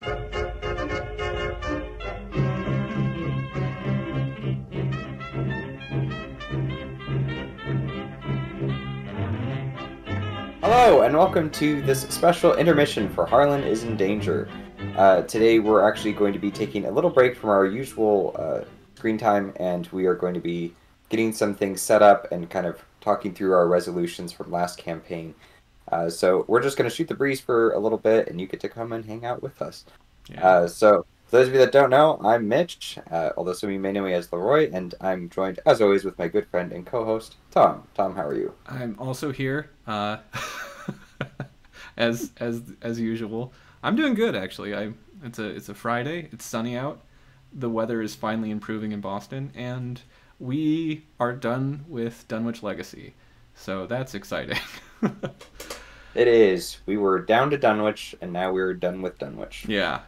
Hello, and welcome to this special intermission for Harlan is in Danger. Today we're actually going to be taking a little break from our usual screen time, and we are going to be getting some things set up and kind of talking through our resolutions from last campaign. So we're just going to shoot the breeze for a little bit, and you get to come and hang out with us. Yeah. So for those of you that don't know, I'm Mitch, although some of you may know me as Leroy, and I'm joined, as always, with my good friend and co-host, Tom. Tom, how are you? I'm also here, as usual. I'm doing good actually. It's a Friday. It's sunny out. The weather is finally improving in Boston, and we are done with Dunwich Legacy. So that's exciting. It is. We were down to Dunwich, and now we're done with Dunwich. Yeah.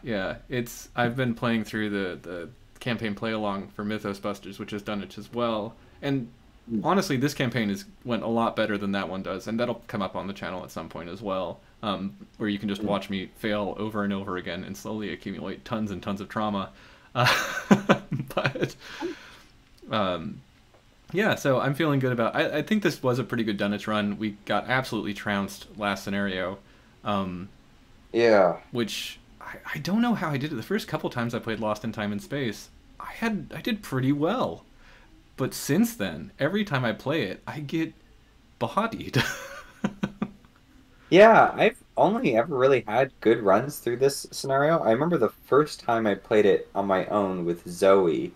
I've been playing through the campaign play along for Mythos Busters, which is Dunwich as well. And honestly, this campaign went a lot better than that one does, and that'll come up on the channel at some point as well, where you can just watch me fail over and over again and slowly accumulate tons and tons of trauma. But yeah, so I'm feeling good about. I think this was a pretty good Dunwich run. We got absolutely trounced last scenario, Yeah. which I don't know how I did it. The first couple times I played Lost in Time and Space, I did pretty well. But since then, every time I play it, I get bodied. Yeah, I've only ever really had good runs through this scenario. I remember the first time I played it on my own with Zoe,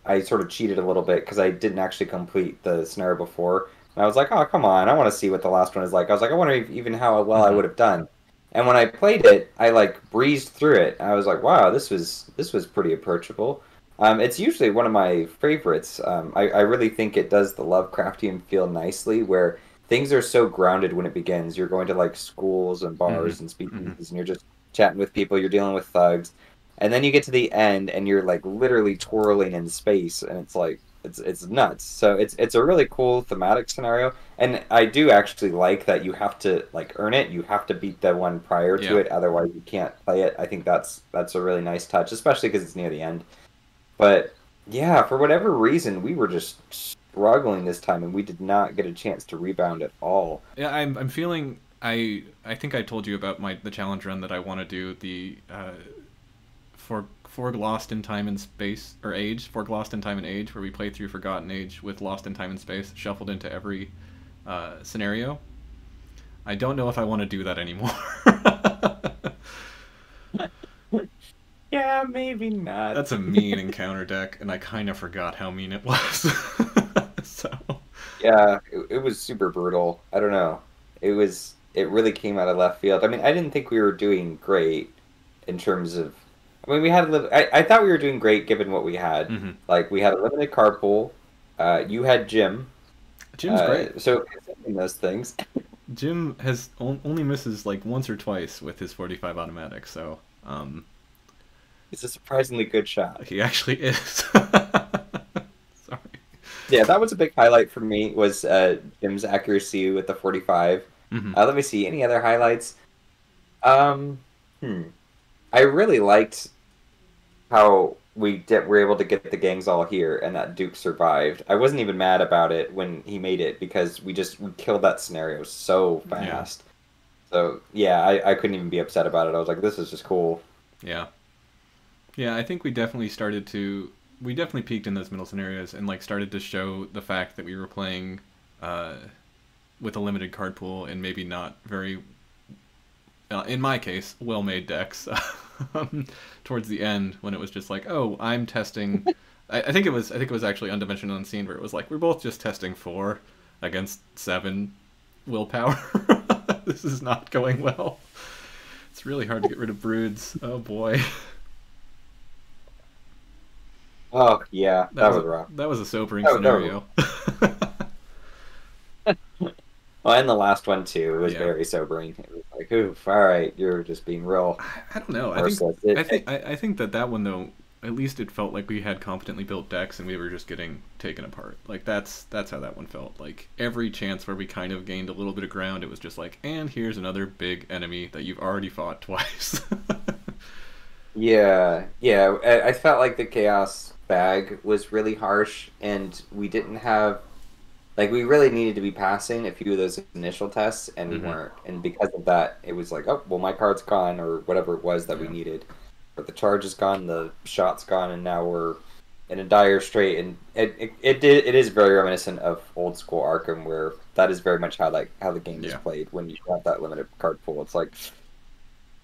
I sort of cheated a little bit because I didn't actually complete the scenario before. And I was like, oh, come on, I want to see what the last one is like. I was like, I wonder even how well I would have done. And when I played it, I like breezed through it. I was like, wow, this was pretty approachable. It's usually one of my favorites. I really think it does the Lovecraftian feel nicely, where things are so grounded when it begins. You're going to like schools and bars and speakeasies, and you're just chatting with people. You're dealing with thugs, and then you get to the end, and you're like literally twirling in space, and it's like it's nuts. So it's a really cool thematic scenario, and I do actually like that you have to like earn it. You have to beat the one prior to Yeah. it, otherwise you can't play it. I think that's a really nice touch, especially because it's near the end. But yeah, for whatever reason, we were just struggling this time, and we did not get a chance to rebound at all. Yeah, I'm feeling. I think I told you about the challenge run that I want to do, the for Lost in Time and Space, or Age, for Lost in Time and Age, where we play through Forgotten Age with Lost in Time and Space shuffled into every scenario. I don't know if I want to do that anymore. Yeah, maybe not. That's a mean encounter deck, and I kind of forgot how mean it was. So Yeah, it was super brutal. I don't know. It really came out of left field. I mean, I didn't think we were doing great in terms of. I mean, we had I thought we were doing great given what we had. Like we had a limited carpool. You had Jim. Jim's great. So in those things. Jim has only misses like once or twice with his 45 automatic, so It's a surprisingly good shot. he actually is. Sorry. Yeah, that was a big highlight for me, was Jim's accuracy with the 45. Let me see, any other highlights? I really liked how were able to get the gangs all here, and that Duke survived. I wasn't even mad about it when he made it, because we killed that scenario so fast. So yeah, I couldn't even be upset about it. I was like, this is just cool. Yeah. Yeah, I think we definitely peaked in those middle scenarios and like started to show the fact that we were playing with a limited card pool and maybe not very, in my case, well-made decks. Towards the end, when it was just like, oh, I'm testing. I think it was actually Undimensional Unseen, where it was like, we're both just testing 4 against 7 willpower. This is not going well. It's really hard to get rid of broods. Oh boy. Oh yeah, that was rough. That was a sobering scenario. Well, and the last one too was very sobering. It was like, oof, all right, you're just being real. I don't know. I think that one though, at least it felt like we had competently built decks and we were just getting taken apart. Like that's how that one felt. Like every chance where we kind of gained a little bit of ground, it was just like, and here's another big enemy that you've already fought twice. Yeah, yeah. I felt like the chaos bag was really harsh, and we didn't have like we really needed to be passing a few of those initial tests, and we Mm-hmm. weren't. And because of that, it was like, oh, well, my card's gone, or whatever it was that we Yeah. needed. But the charge is gone, the shot's gone, and now we're in a dire strait. And it is very reminiscent of old school Arkham, where that is very much how the game is Yeah. played when you have that limited card pool. It's like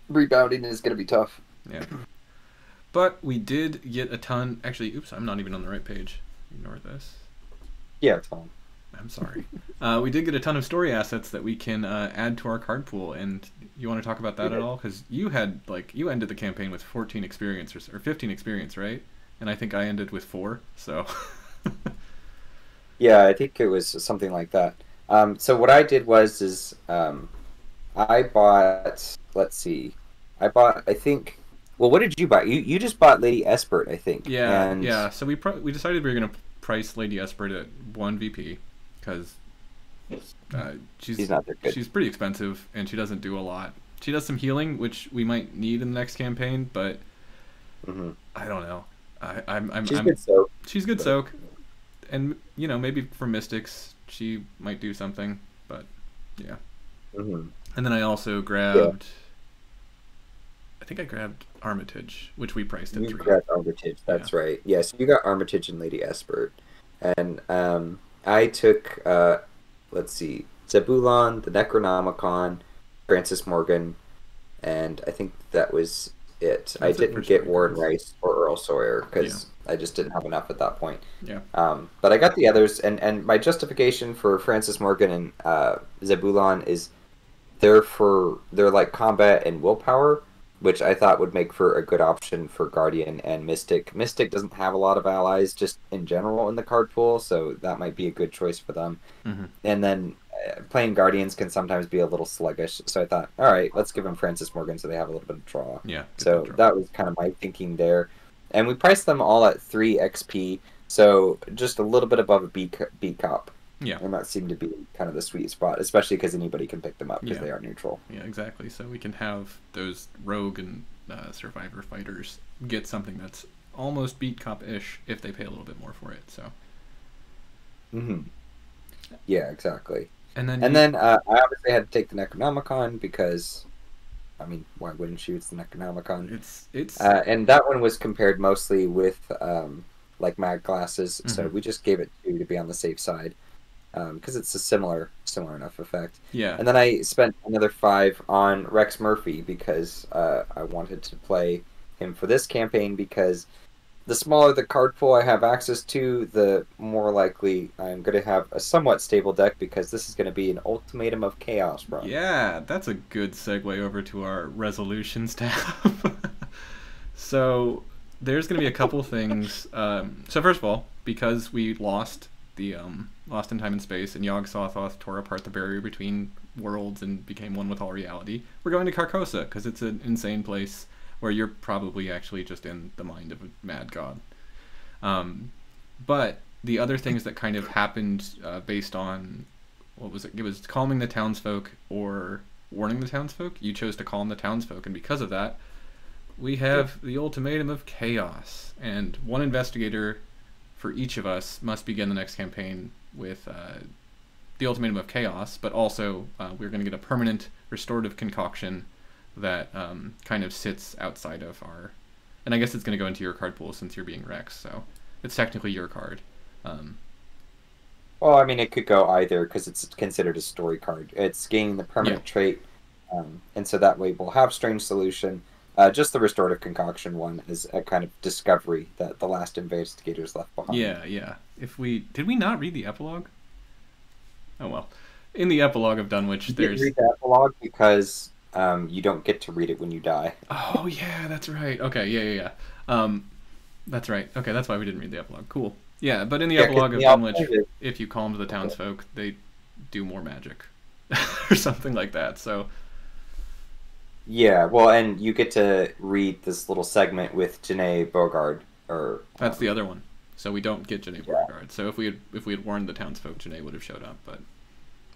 rebounding is going to be tough. Yeah. But we did get a ton. Actually, oops, I'm not even on the right page. Ignore this. Yeah, it's fine. I'm sorry. We did get a ton of story assets that we can add to our card pool, and you want to talk about that at all? Because you ended the campaign with 14 experience or 15 experience, right? And I think I ended with 4. So Yeah, I think it was something like that. So what I did was is I bought. Let's see, I bought. I think. Well, what did you buy? You just bought Lady Espert, I think, yeah, and yeah. So we decided we were gonna price Lady Esprit at 1 VP because he's not that good. she's pretty expensive and she doesn't do a lot. She does some healing, which we might need in the next campaign, but Hmm. I don't know. She's good soak, She's good but soak, and maybe for mystics she might do something, but yeah. hmm And then I also yeah, grabbed. I think I grabbed Armitage, which we priced at you 3. got Armitage. Yeah. That's right. Yes, you got Armitage and Lady Espert, and I took let's see, Zebulon, the Necronomicon, Francis Morgan, and I think that was it. I That's it for didn't get story Warren cards. Rice or Earl Sawyer Yeah. because I just didn't have enough at that point. Yeah. But I got the others, and my justification for Francis Morgan and Zebulon is they're like combat and willpower, which I thought would make for a good option for Guardian and Mystic. Mystic doesn't have a lot of allies just in general in the card pool, so that might be a good choice for them. Mm-hmm. And then playing Guardians can sometimes be a little sluggish, so I thought, all right, let's give them Francis Morgan so they have a little bit of draw. Yeah. Get that So draw. that was kind of my thinking there. And we priced them all at 3 XP, so just a little bit above a B cop. Yeah. And that seemed to be kind of the sweet spot, especially because anybody can pick them up because Yeah. they are neutral. Yeah. Exactly. So we can have those rogue and survivor fighters get something that's almost beat cop ish if they pay a little bit more for it. So. Hmm. Yeah, exactly. And then And you. then I obviously had to take the Necronomicon because, I mean, why wouldn't you? It's the Necronomicon. It's. And that one was compared mostly with like mag glasses, so Mm-hmm. we just gave it 2 to be on the safe side because it's a similar enough effect. Yeah. And then I spent another 5 on Rex Murphy because I wanted to play him for this campaign because the smaller the card pool I have access to, the more likely I'm going to have a somewhat stable deck because this is going to be an ultimatum of chaos run. Yeah. That's a good segue over to our resolutions tab. So there's going to be a couple things. So first of all, because we lost the lost in time and space, and Yog Sothoth tore apart the barrier between worlds and became one with all reality, we're going to Carcosa because it's an insane place where you're probably actually just in the mind of a mad god. Um, but the other things that kind of happened based on what was it? It was calming the townsfolk or warning the townsfolk. You chose to calm the townsfolk, and because of that, we Yep. have the ultimatum of chaos, and one investigator for each of us must begin the next campaign with the ultimatum of chaos, but also we're going to get a permanent restorative concoction that kind of sits outside of our. And I guess it's going to go into your card pool since you're being Rex, so it's technically your card. Um, Well, I mean, it could go either because it's considered a story card. It's gaining the yeah, permanent trait, and so that way we'll have Strange Solution. Just the restorative concoction one is a kind of discovery that the last investigators left behind. yeah, yeah. If we did we not read the epilogue? Oh well. In the epilogue of Dunwich, You didn't there's. read the epilogue because you don't get to read it when you die. Oh yeah, that's right. Okay, yeah, yeah, yeah. That's right. Okay, that's why we didn't read the epilogue. Cool. Yeah, but in the Yeah, because epilogue in of the Dunwich, alternative, if you calmed the townsfolk, they do more magic, or something like that. So yeah, well, and you get to read this little segment with Janae Bogard, or that's the other one. So we don't get Janae yeah, Beauregard. So if we had warned the townsfolk, Janae would have showed up. But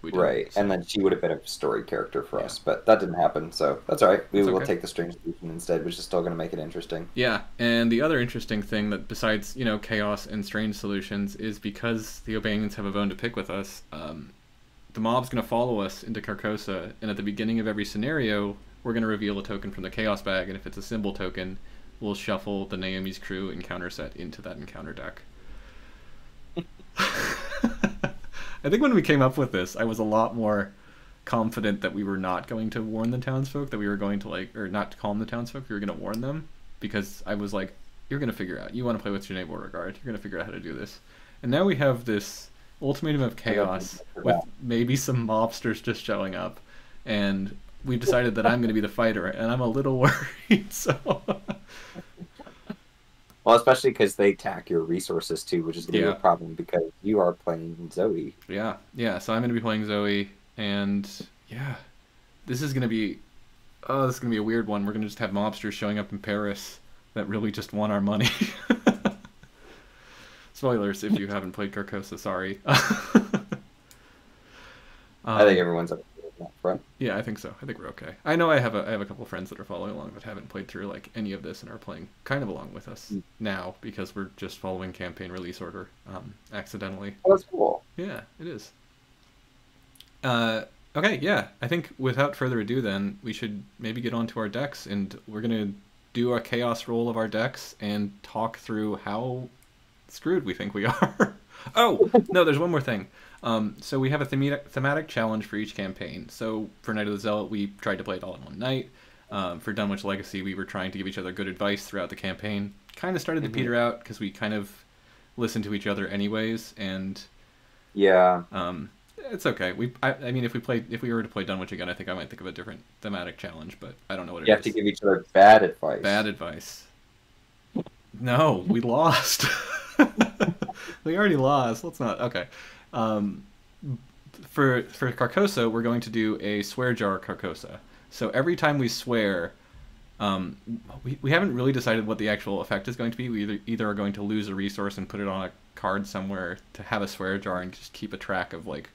We didn't. Right, and So then she would have been a story character for yeah, us, but that didn't happen, so that's all right. We that's will okay. take the strange solution instead, which is still going to make it interesting. Yeah, and the other interesting thing that besides chaos and strange solutions is because the Albanians have a bone to pick with us. The mob's going to follow us into Carcosa, and at the beginning of every scenario, we're going to reveal a token from the chaos bag, and if it's a symbol token, we'll shuffle the Naomi's crew encounter set into that encounter deck. I think when we came up with this, I was a lot more confident that we were not going to warn the townsfolk, that we were going to or not to calm the townsfolk, we were going to warn them, because I was like, you're going to figure out, you want to play with Janae Beauregard, you're going to figure out how to do this. And now we have this ultimatum of chaos with maybe some mobsters just showing up, and we've decided that I'm going to be the fighter, and I'm a little worried, so... Well, especially because they tack your resources too, which is going to be a problem because you are playing Zoe. Yeah, so I'm going to be playing Zoe, and yeah, this is going to be a weird one. We're going to just have mobsters showing up in Paris that really just want our money. Spoilers if you haven't played Carcosa, sorry. I think everyone's up that front. Yeah, I think so. I think we're okay. I know I have a couple friends that are following along that haven't played through like any of this and are playing kind of along with us now because we're just following campaign release order accidentally. Oh, that's cool. Yeah, it is. Okay, yeah. I think without further ado then, we should maybe get on to our decks, and we're going to do a chaos roll of our decks and talk through how screwed we think we are. Oh, no, there's one more thing. So we have a thematic challenge for each campaign. So for Night of the Zealot, we tried to play it all in one night. For Dunwich Legacy, we were trying to give each other good advice throughout the campaign. Kind of started to peter out because we kind of listened to each other anyways, and yeah, it's okay. I mean, if we were to play Dunwich again, I think I might think of a different thematic challenge, but I don't know what it is. You have to give each other bad advice. Bad advice. No, we lost. We already lost. Let's not. Okay. For Carcosa, we're going to do a swear jar Carcosa. So every time we swear, we haven't really decided what the actual effect is going to be. We either are going to lose a resource and put it on a card somewhere to have a swear jar and just keep a track of like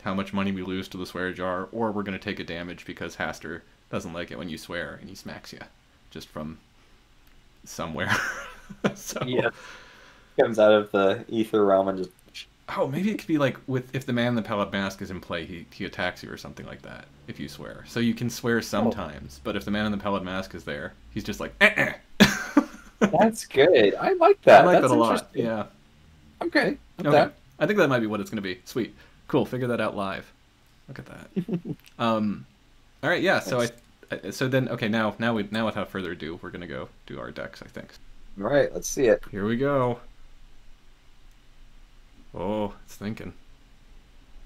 how much money we lose to the swear jar, or we're going to take a damage because Haster doesn't like it when you swear and he smacks you just from somewhere. So yeah, comes out of the ether realm and just. Oh, maybe it could be like if the man in the pallid mask is in play, he attacks you or something like that if you swear. So you can swear sometimes, but if the man in the pallid mask is there, he's just like, eh. That's good. I like that. I like That's that a lot. Yeah. Okay. Okay. I think that might be what it's going to be. Sweet. Cool. Figure that out live. Look at that. All right. Yeah. So so then okay. Now without further ado, we're going to go do our decks, I think. All right. Let's see it. Here we go. Oh, it's thinking.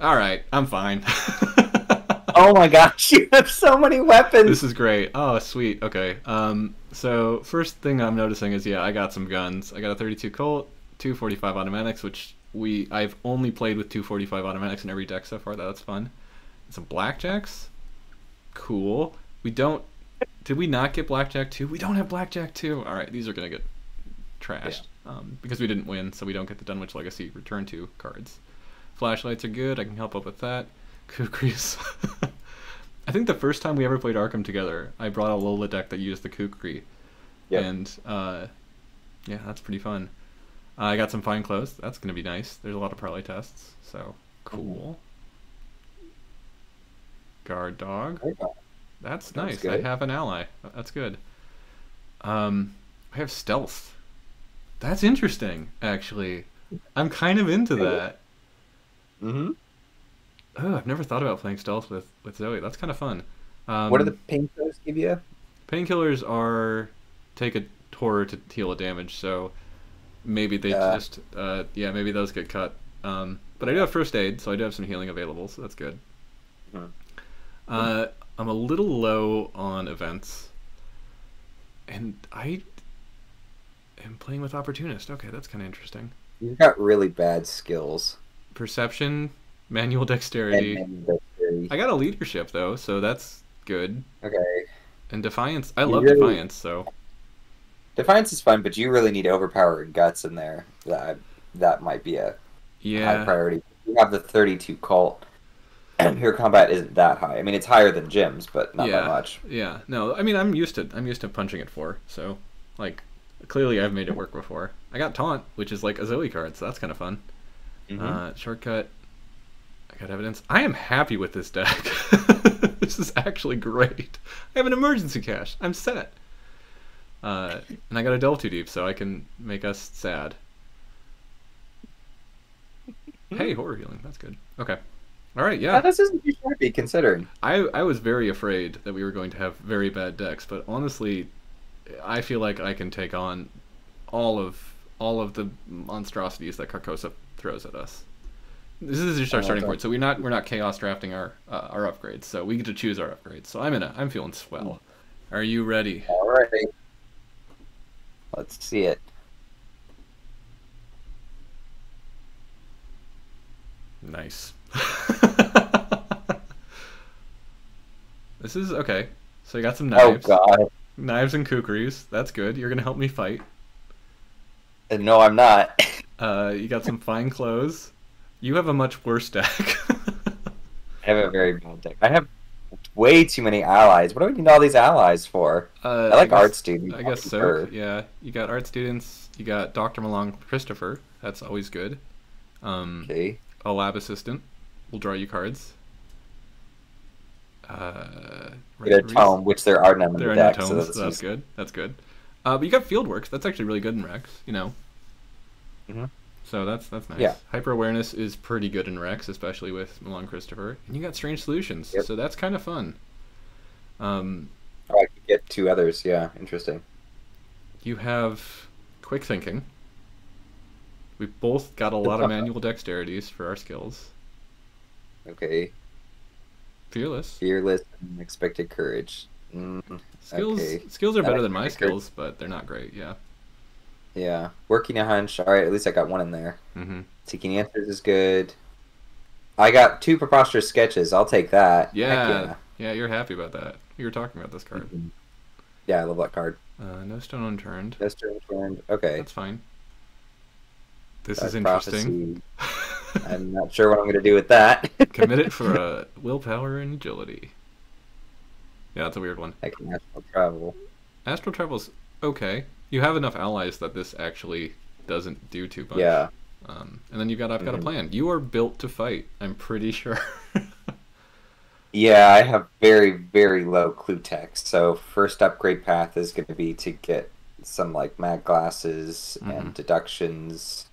All right, I'm fine. Oh my gosh, you have so many weapons. This is great. Oh, sweet. Okay. So first thing I'm noticing is I got some guns. I got a 32 Colt, 245 automatics, which I've only played with 245 automatics in every deck so far. That's fun. Some blackjacks. Cool. Did we not get blackjack 2? We don't have blackjack 2. All right, these are gonna get trashed. Yeah. Because we didn't win, so we don't get the Dunwich Legacy Return to cards. Flashlights are good. I can help up with that. Kukris. I think the first time we ever played Arkham together, I brought a Lola deck that used the Kukri. Yep. And, yeah, that's pretty fun. I got some fine clothes. That's going to be nice. There's a lot of parlay tests, so cool. Guard dog. That's nice. Good. I have an ally. That's good. I have stealth. That's interesting, actually. I'm kind of into that. Mm-hmm. Oh, I've never thought about playing stealth with Zoe. That's kind of fun. What do the painkillers give you? Painkillers are take a horror to heal a damage, so maybe they just maybe those get cut. But I do have first aid, so I do have some healing available, so that's good. Mm-hmm. I'm a little low on events, and I am playing with opportunist. Okay, that's kind of interesting. You've got really bad skills. Perception, manual dexterity. I got a leadership though, so that's good. Okay. And defiance. I love defiance, so. Defiance is fun, but you really need overpowered guts in there. That might be a high priority. You have the 32 Colt. Your combat isn't that high. I mean, it's higher than Jim's, but not by Yeah, much. yeah. No, I mean I'm used to punching at 4, so like clearly I've made it work before. I got taunt, which is like a Zoe card, so that's kind of fun. Hmm. Shortcut. I got evidence. I am happy with this deck. This is actually great. I have an emergency cache. I'm set. And I got a delve too deep, so I can make us sad. Hey, horror healing. That's good. Okay. All right. Yeah. This isn't too shabby considering. I was very afraid that we were going to have very bad decks, but honestly, I feel like I can take on all of the monstrosities that Carcosa throws at us. This is just our starting point. So we're not chaos drafting our upgrades. So we get to choose our upgrades. So I'm feeling swell. Are you ready? All right. Let's see it. Nice. This is okay. So you got some Oh knives. God. Knives and kukris. That's good. You're gonna help me fight. No, I'm not. You got some fine clothes. You have a much worse deck. I have a very bad deck. I have way too many allies. What do I need all these allies for? I like art students. I guess so. Yeah, you got art students. You got Dr. Malong Christopher. That's always good. Okay. A lab assistant will draw you cards. We got a tome, which there are none in There the are no deck, tomes, so so that's good. That's good. But you got Fieldworks. That's actually really good in Rex. You know. Mhm. So that's nice. Yeah. Hyper awareness is pretty good in Rex, especially with Malong Christopher. And you got Strange Solutions, Yep. so that's kind of fun. Oh, I could get 2 others. Yeah, interesting. You have Quick Thinking. We both got a lot of manual dexterities for our skills. Okay. Fearless. Fearless and unexpected courage. Skills Okay. skills are better than my Unexpected courage. skills, but they're not great. Yeah. Yeah. Working a hunch. All right, at least I got 1 in there. Mm-hmm. Seeking answers is good. I got 2 preposterous sketches. I'll take that. Heck Yeah. Yeah, you're happy about that. You were talking about this card. Mhm. Yeah, I love that card. No Stone Unturned. Just turned. Okay. That's fine. This That's is interesting. prophecy. I'm not sure what I'm going to do with that. Commit it for willpower and agility. Yeah, that's a weird one. I can astral travel. Astral Travel's okay. You have enough allies that this actually doesn't do too much. Yeah. And then I've got a plan. You are built to fight, I'm pretty sure. Yeah, I have very, very low clue text. So first upgrade path is going to be to get some like mag glasses and deductions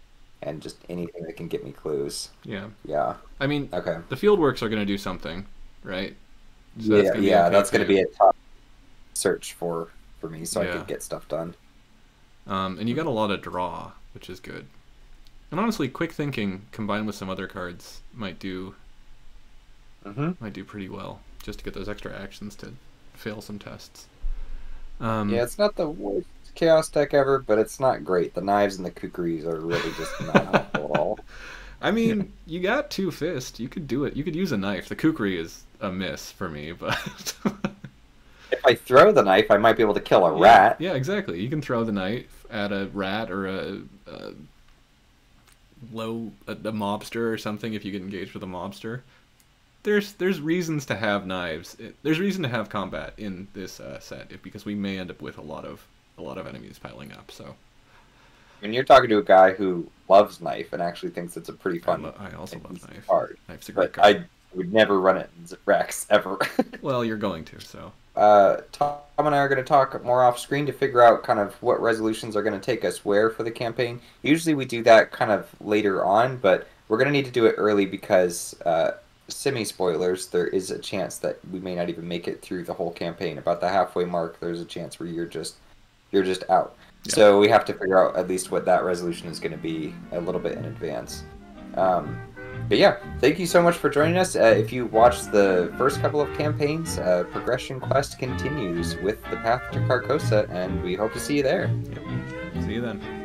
and just anything that can get me clues. Yeah. Yeah. I mean, Okay. the Fieldworks are going to do something, right? So Yeah, that's gonna be yeah, okay that's for going to you. be a top search for me, so I Yeah. could get stuff done. And you got a lot of draw, which is good. And honestly, Quick Thinking combined with some other cards might do pretty well, just to get those extra actions to fail some tests. Yeah, it's not the worst chaos deck ever, but it's not great. The knives and the kukris are really just not helpful at all. I mean, you got 2 fists. You could do it. You could use a knife. The kukri is a miss for me, but If I throw the knife, I might be able to kill a rat. Yeah, exactly. You can throw the knife at a rat or a mobster or something if you get engaged with a mobster. There's reasons to have knives. There's reason to have combat in this set because we may end up with a lot of enemies piling up. So When you're talking to a guy who loves knife and actually thinks it's a pretty fun I also love knife. card, Knife's a great but card. I would never run it in Rex ever. Well, you're going to, so. Tom and I are going to talk more off screen to figure out kind of what resolutions are going to take us where for the campaign. Usually we do that kind of later on, but we're going to need to do it early because semi-spoilers, there is a chance that we may not even make it through the whole campaign. About the halfway mark, there's a chance where you're just out. Yeah. So we have to figure out at least what that resolution is going to be a little bit in advance. But yeah, thank you so much for joining us. If you watched the first couple of campaigns, Progression Quest continues with the path to Carcosa, and we hope to see you there. Yep. See you then.